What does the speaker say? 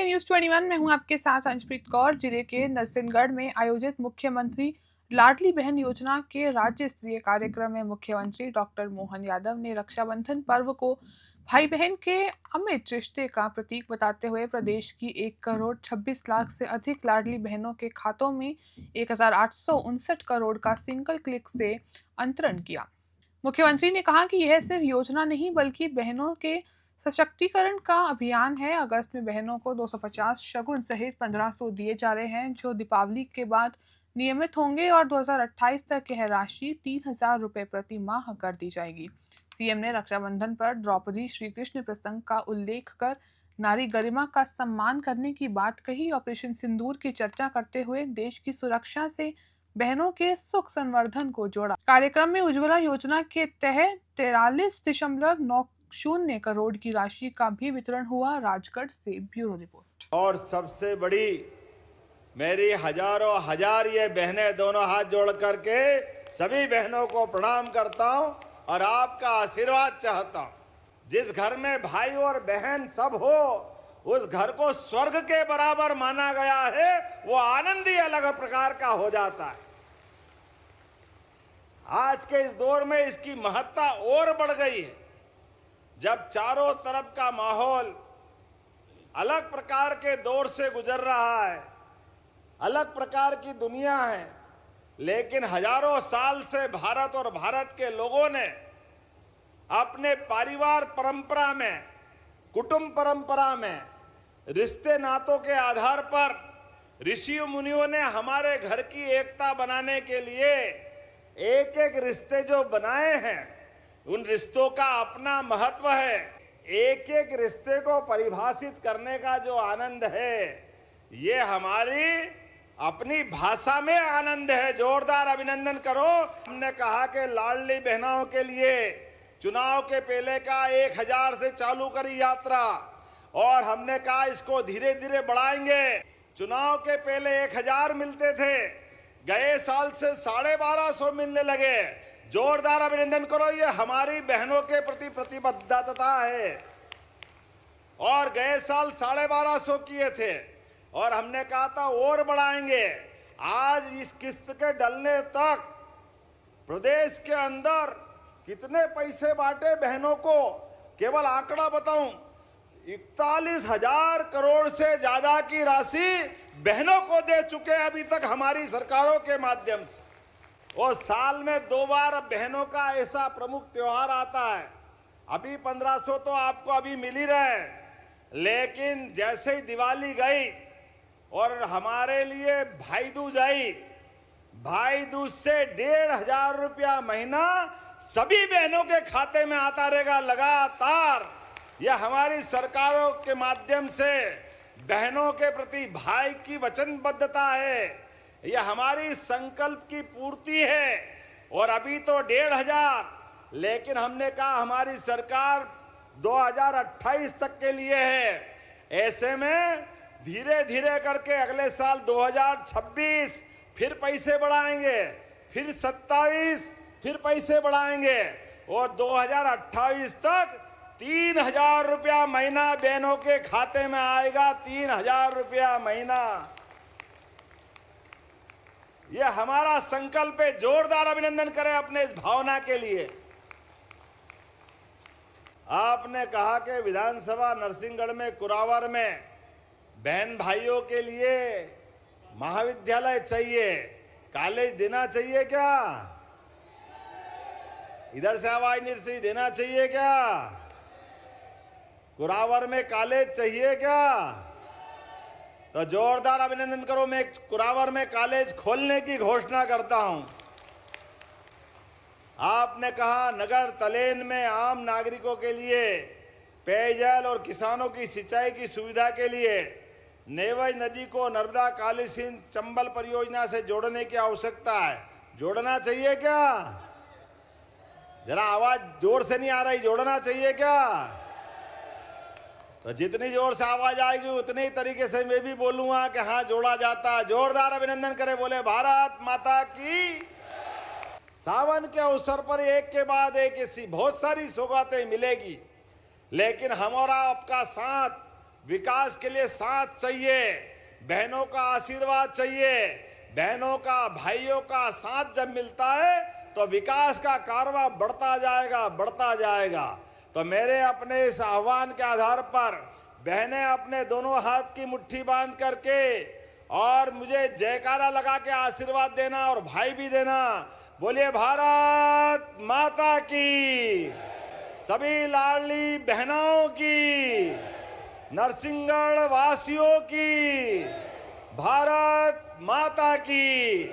नमस्ते न्यूज 21 में हूं आपके साथ अंशप्रीत कौर। जिले के नरसिंहगढ़ में आयोजित मुख्यमंत्री लाडली बहन योजना के राज्य स्तरीय कार्यक्रम में मुख्यमंत्री डॉक्टर मोहन यादव ने रक्षाबंधन पर्व को भाई बहन के अमिट रिश्ते का प्रतीक बताते हुए प्रदेश की 1,26,00,000 से अधिक लाडली बहनों के खातों में 1,859 करोड़ का सिंगल क्लिक से अंतरण किया। मुख्यमंत्री ने कहा कि यह सिर्फ योजना नहीं बल्कि बहनों के सशक्तिकरण का अभियान है। अगस्त में बहनों को 250 शगुन सहित 1500 दिए जा रहे हैं, जो दीपावली के बाद नियमित होंगे और 2028 तक यह राशि 3,000 रुपये प्रति माह कर दी जाएगी। सीएम ने रक्षाबंधन पर द्रौपदी श्री कृष्ण प्रसंग का उल्लेख कर नारी गरिमा का सम्मान करने की बात कही। ऑपरेशन सिंदूर की चर्चा करते हुए देश की सुरक्षा से बहनों के सुख संवर्धन को जोड़ा। कार्यक्रम में उज्ज्वला योजना के तहत 43.90 करोड़ की राशि का भी वितरण हुआ। राजगढ़ से ब्यूरो रिपोर्ट। और सबसे बड़ी मेरी हजारों हजार ये बहनें दोनों हाथ जोड़ करके सभी बहनों को प्रणाम करता हूं और आपका आशीर्वाद चाहता हूं। जिस घर में भाई और बहन सब हो उस घर को स्वर्ग के बराबर माना गया है। वो आनंद ही अलग प्रकार का हो जाता है। आज के इस दौर में इसकी महत्ता और बढ़ गई है, जब चारों तरफ का माहौल अलग प्रकार के दौर से गुजर रहा है, अलग प्रकार की दुनिया है। लेकिन हजारों साल से भारत और भारत के लोगों ने अपने परिवार परंपरा में, कुटुंब परंपरा में, रिश्ते नातों के आधार पर ऋषि मुनियों ने हमारे घर की एकता बनाने के लिए एक एक रिश्ते जो बनाए हैं, उन रिश्तों का अपना महत्व है। एक एक रिश्ते को परिभाषित करने का जो आनंद है, ये हमारी अपनी भाषा में आनंद है। जोरदार अभिनंदन करो। हमने कहा कि लाडली बहनों के लिए चुनाव के पहले का 1,000 से चालू करी यात्रा, और हमने कहा इसको धीरे धीरे बढ़ाएंगे। चुनाव के पहले 1,000 मिलते थे, गए साल से 1,250 मिलने लगे। जोरदार अभिनंदन करो। ये हमारी बहनों के प्रति प्रतिबद्धता है। और गए साल 1,250 किए थे और हमने कहा था और बढ़ाएंगे। आज इस किस्त के डलने तक प्रदेश के अंदर कितने पैसे बांटे बहनों को, केवल आंकड़ा बताऊं, 41,000 करोड़ से ज्यादा की राशि बहनों को दे चुके हैं अभी तक हमारी सरकारों के माध्यम से। और साल में 2 बार बहनों का ऐसा प्रमुख त्योहार आता है। अभी 1,500 तो आपको अभी मिल ही रहे हैं, लेकिन जैसे ही दिवाली गई और हमारे लिए भाई दूज आई, भाई दूज से 1,500 रुपया महीना सभी बहनों के खाते में आता रहेगा लगातार। यह हमारी सरकारों के माध्यम से बहनों के प्रति भाई की वचनबद्धता है। यह हमारी संकल्प की पूर्ति है। और अभी तो 1,500, लेकिन हमने कहा हमारी सरकार 2028 तक के लिए है। ऐसे में धीरे धीरे करके अगले साल 2026 फिर पैसे बढ़ाएंगे, फिर 27 फिर पैसे बढ़ाएंगे, और 2028 तक 3,000 रुपया महीना बहनों के खाते में आएगा। 3,000 रुपया महीना, यह हमारा संकल्प है। जोरदार अभिनंदन करें अपने इस भावना के लिए। आपने कहा कि विधानसभा नरसिंहगढ़ में कुरावर में बहन भाइयों के लिए महाविद्यालय चाहिए, कॉलेज देना चाहिए क्या? इधर से आवाज नहीं सी देना चाहिए क्या? कुरावर में कॉलेज चाहिए क्या? तो जोरदार अभिनंदन करो। मैं कुरावर में कॉलेज खोलने की घोषणा करता हूं। आपने कहा नगर तलेन में आम नागरिकों के लिए पेयजल और किसानों की सिंचाई की सुविधा के लिए नेवज नदी को नर्मदा काली सिंध चंबल परियोजना से जोड़ने की आवश्यकता है। जोड़ना चाहिए क्या? जरा आवाज जोर से नहीं आ रही। जोड़ना चाहिए क्या? तो जितनी जोर से आवाज आएगी उतनी तरीके से मैं भी बोलूंगा कि हाँ जोड़ा जाता है। जोरदार अभिनंदन करें। बोले भारत माता की। सावन के अवसर पर एक के बाद एक ऐसी बहुत सारी सौगातें मिलेगी, लेकिन हमारा आपका साथ विकास के लिए साथ चाहिए, बहनों का आशीर्वाद चाहिए। बहनों का, भाइयों का साथ जब मिलता है तो विकास का कारवां बढ़ता जाएगा, बढ़ता जाएगा। तो मेरे अपने इस आह्वान के आधार पर बहनें अपने दोनों हाथ की मुट्ठी बांध करके और मुझे जयकारा लगा के आशीर्वाद देना, और भाई भी देना। बोलिए भारत माता की, सभी लाडली बहनों की, नरसिंहगढ़ वासियों की, भारत माता की।